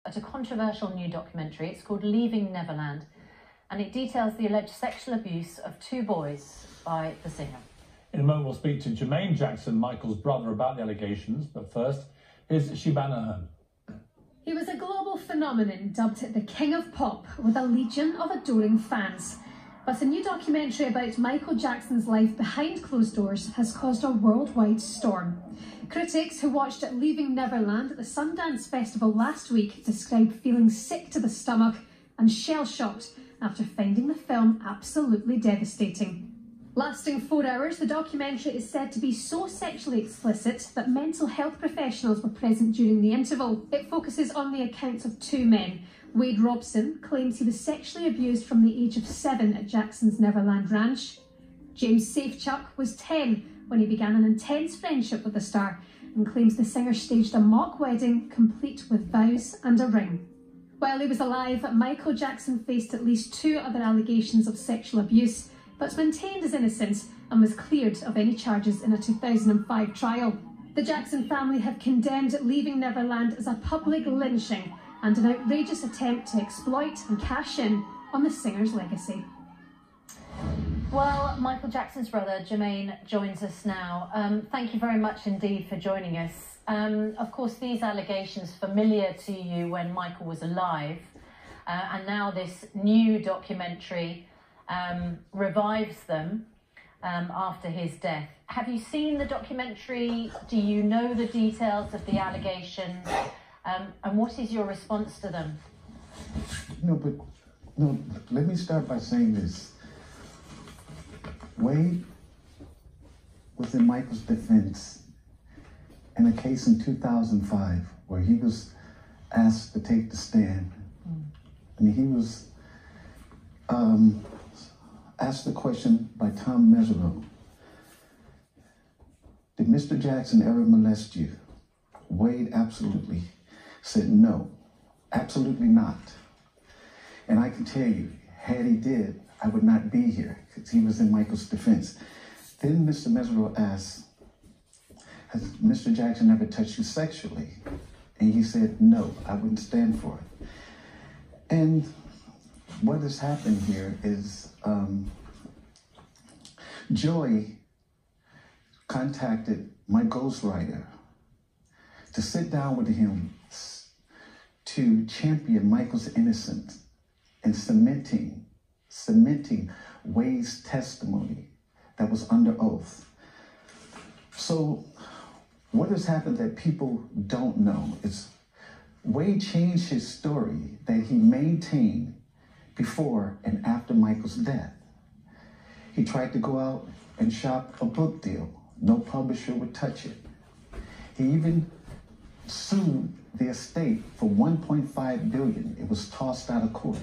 at a controversial new documentary. It's called Leaving Neverland, and it details the alleged sexual abuse of 2 boys by the singer. In a moment, we'll speak to Jermaine Jackson, Michael's brother, about the allegations. But first, here's Shibana Ahern. He was a global phenomenon, dubbed the King of Pop, with a legion of adoring fans. But a new documentary about Michael Jackson's life behind closed doors has caused a worldwide storm. Critics who watched Leaving Neverland at the Sundance Festival last week described feeling sick to the stomach and shell-shocked after finding the film absolutely devastating. Lasting 4 hours, the documentary is said to be so sexually explicit that mental health professionals were present during the interval. It focuses on the accounts of 2 men. Wade Robson claims he was sexually abused from the age of 7 at Jackson's Neverland Ranch. James Safechuck was 10 when he began an intense friendship with the star and claims the singer staged a mock wedding complete with vows and a ring. While he was alive, Michael Jackson faced at least 2 other allegations of sexual abuse, but maintained his innocence and was cleared of any charges in a 2005 trial. The Jackson family have condemned Leaving Neverland as a public lynching and an outrageous attempt to exploit and cash in on the singer's legacy. Well, Michael Jackson's brother, Jermaine, joins us now. Thank you very much indeed for joining us. Of course, these allegations familiar to you when Michael was alive, and now this new documentary revives them after his death. Have you seen the documentary? Do you know the details of the allegations? And what is your response to them? Let me start by saying this. Wade was in Michael's defense in a case in 2005 where he was asked to take the stand. And he was asked the question by Tom Mesereau, did Mr. Jackson ever molest you? Wade absolutely said no, absolutely not. And I can tell you, had he did, I would not be here because he was in Michael's defense. Then Mr. Mesereau asked, has Mr. Jackson ever touched you sexually? And he said, no, I wouldn't stand for it. And what has happened here is Joy contacted my ghostwriter to sit down with him to champion Michael's innocence and cementing Wade's testimony that was under oath. So what has happened that people don't know is Wade changed his story that he maintained before and after Michael's death. He tried to go out and shop a book deal. No publisher would touch it. He even sued the estate for $1.5 billion. It was tossed out of court.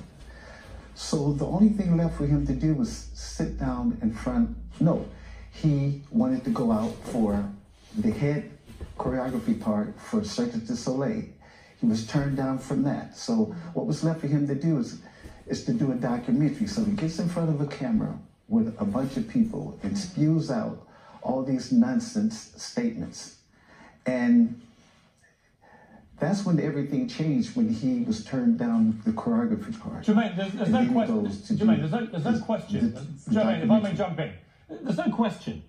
So the only thing left for him to do was sit down in front. No, he wanted to go out for the head choreography part for Cirque du Soleil. He was turned down from that. So what was left for him to do is to do a documentary. So he gets in front of a camera with a bunch of people and spews out all these nonsense statements. And that's when everything changed, when he was turned down the choreography part. Jermaine, there's no question. Jermaine, there's no question. Jermaine, if I may jump in, there's no question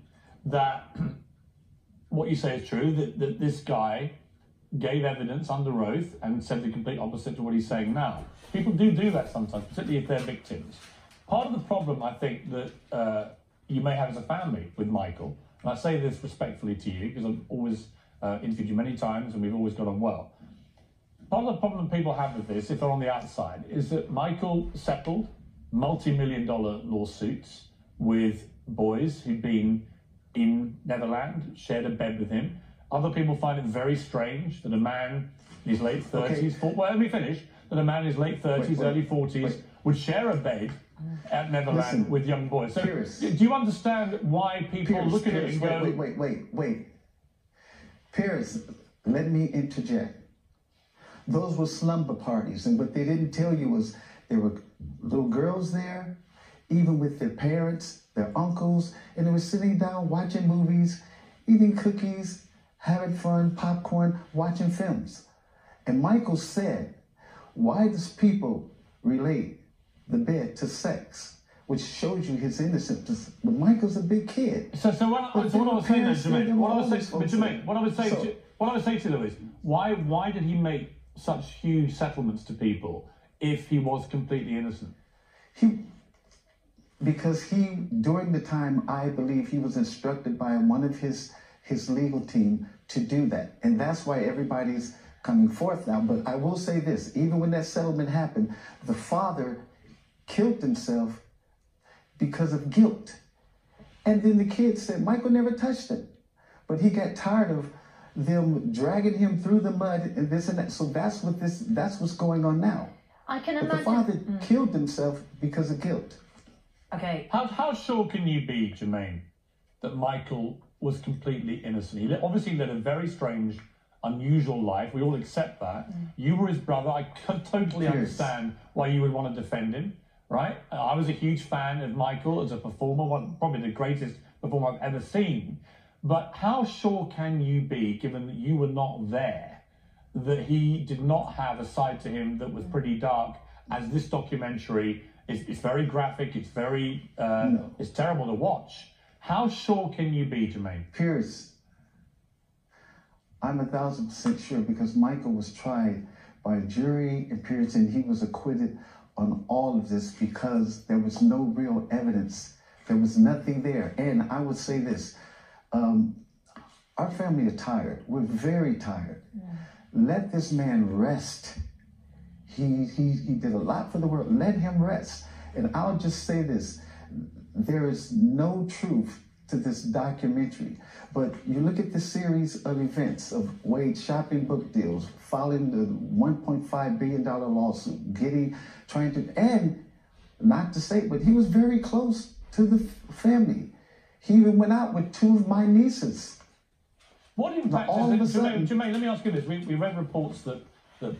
that what you say is true, that this guy gave evidence under oath and said the complete opposite to what he's saying now. People do that sometimes, particularly if they're victims. Part of the problem, I think, that you may have as a family with Michael, and I say this respectfully to you because I've always interviewed you many times and we've always got on well. Part of the problem people have with this, if they're on the outside, is that Michael settled multi-million-dollar lawsuits with boys who'd been in Neverland, shared a bed with him. Other people find it very strange that a man in his late 30s, well, let me finish, that a man in his late 30s, early 40s would share a bed at Neverland with young boys. So do you understand why people look at it and go... Wait. Paris, let me interject. Those were slumber parties, and what they didn't tell you was there were little girls there, even with their parents, their uncles, and they were sitting down watching movies, eating cookies, having fun, popcorn, watching films. And Michael said, Why does people relate the bed to sex, which shows you his innocence? But Michael's a big kid. So what I was saying, Jermaine, what I would say to you, though, is why did he make such huge settlements to people if he was completely innocent? Because during the time, I believe he was instructed by one of his legal team to do that. And that's why everybody's coming forth now. But I will say this, even when that settlement happened, the father killed himself because of guilt. And then the kids said, Michael never touched him. But he got tired of them dragging him through the mud and this and that. So that's what's going on now. I can but imagine. The father killed himself because of guilt. Okay. How sure can you be, Jermaine, that Michael was completely innocent? He obviously led a very strange, unusual life. We all accept that. You were his brother. I could totally understand why you would want to defend him, right? I was a huge fan of Michael as a performer, probably the greatest performer I've ever seen. But how sure can you be, given that you were not there, that he did not have a side to him that was pretty dark, as this documentary it's very graphic, it's very, it's terrible to watch. How sure can you be, Jermaine? Pierce, I'm 1,000% sure, because Michael was tried by a jury in Pierce, and he was acquitted on all of this because there was no real evidence. There was nothing there. And I would say this, our family are tired. We're very tired. Let this man rest. He did a lot for the world. Let him rest. And I'll just say this. There is no truth to this documentary. But you look at the series of events of Wade shopping book deals, filing the $1.5 billion lawsuit, trying to, and not to say, but he was very close to the family. He even went out with two of my nieces. What impact is it? Jermaine, let me ask you this. We read reports that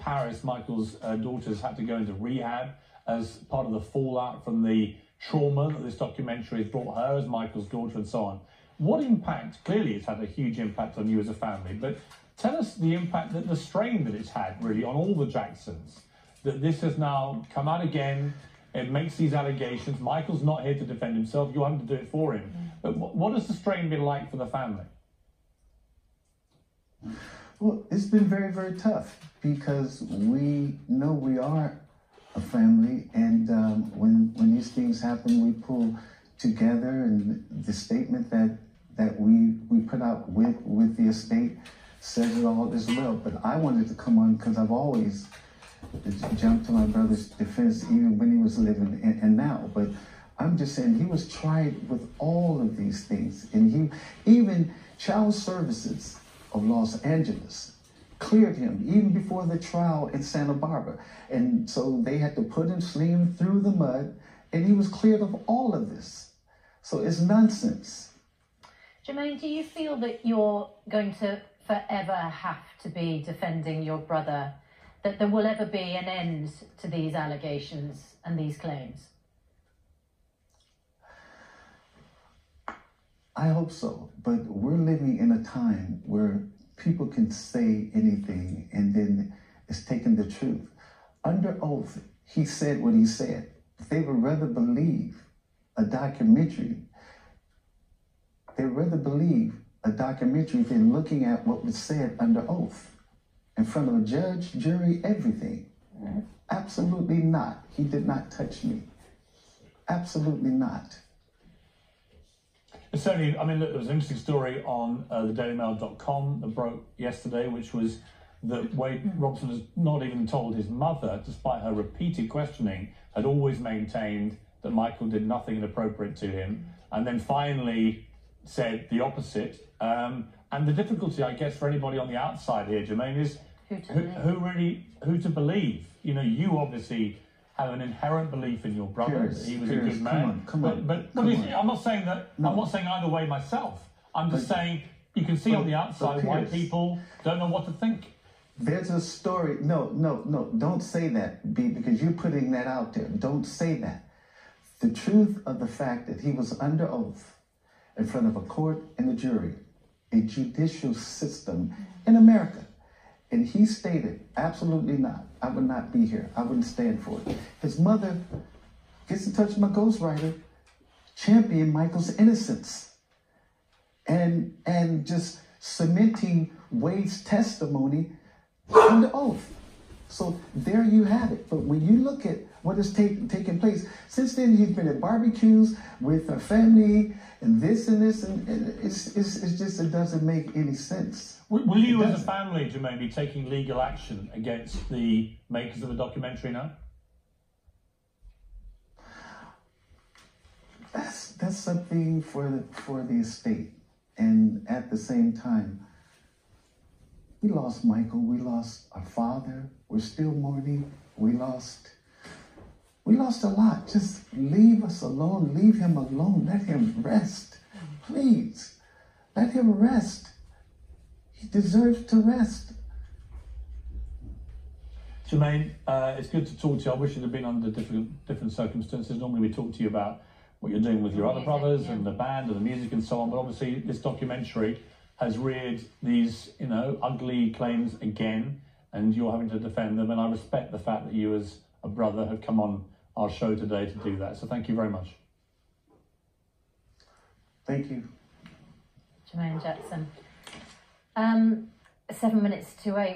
Paris, Michael's daughters, had to go into rehab as part of the fallout from the trauma that this documentary has brought her as Michael's daughter and so on. What impact? Clearly it's had a huge impact on you as a family, but tell us the impact, the strain that it's had really on all the Jacksons, that this has now come out again. It makes these allegations. Michael's not here to defend himself. You're having to do it for him. But what has the strain been like for the family? Well, it's been very, very tough because we know we are a family, and when these things happen, we pull together, and the statement that we put out with the estate says it all as well. But I wanted to come on because I've always jumped to my brother's defense, even when he was living and now. But I'm just saying, he was tried with all of these things, and even Child Services of Los Angeles cleared him even before the trial in Santa Barbara. And so they had to sling him through the mud, and he was cleared of all of this. So it's nonsense. Jermaine, do you feel that you're going to forever have to be defending your brother, that there will ever be an end to these allegations and these claims? I hope so, but we're living in a time where people can say anything and then it's taken the truth. Under oath, he said what he said. They would rather believe a documentary. They'd rather believe a documentary than looking at what was said under oath in front of a judge, jury, everything. Absolutely not. He did not touch me. Absolutely not. Certainly, I mean, look, there was an interesting story on thedailymail.com that broke yesterday, which was that Wade Robson has not even told his mother, despite her repeated questioning, had always maintained that Michael did nothing inappropriate to him, and then finally said the opposite. And the difficulty, I guess, for anybody on the outside here, Jermaine, is who to believe. You know, you obviously have an inherent belief in your brother. He was a good man. Come on. But I'm not saying that. No. I'm not saying either way myself. I'm just saying you can see on the outside why people don't know what to think. There's a story. No. Don't say that, B, because you're putting that out there. Don't say that. The truth of the fact that he was under oath in front of a court and a jury, a judicial system in America, And he stated, absolutely not. I would not be here. I wouldn't stand for it. His mother gets in touch with my ghostwriter, championing Michael's innocence. And just cementing Wade's testimony under oath. So there you have it. But when you look at what has taken place, since then he's been at barbecues with a family and this, and it's just, it doesn't make any sense. Will you as a family, Jermaine, be taking legal action against the makers of the documentary now? That's something for the estate. And at the same time, we lost Michael, we lost our father, we're still mourning, we lost a lot. Just leave us alone, leave him alone, let him rest. Please, let him rest. He deserves to rest. Jermaine, it's good to talk to you. I wish it had been under different circumstances. Normally we talk to you about what you're doing with your other brothers and the band and the music and so on, but obviously this documentary has reared these, ugly claims again, and you're having to defend them, and I respect the fact that you as a brother have come on our show today to do that, so thank you very much. Thank you. Jermaine Jackson. 7 minutes to 8.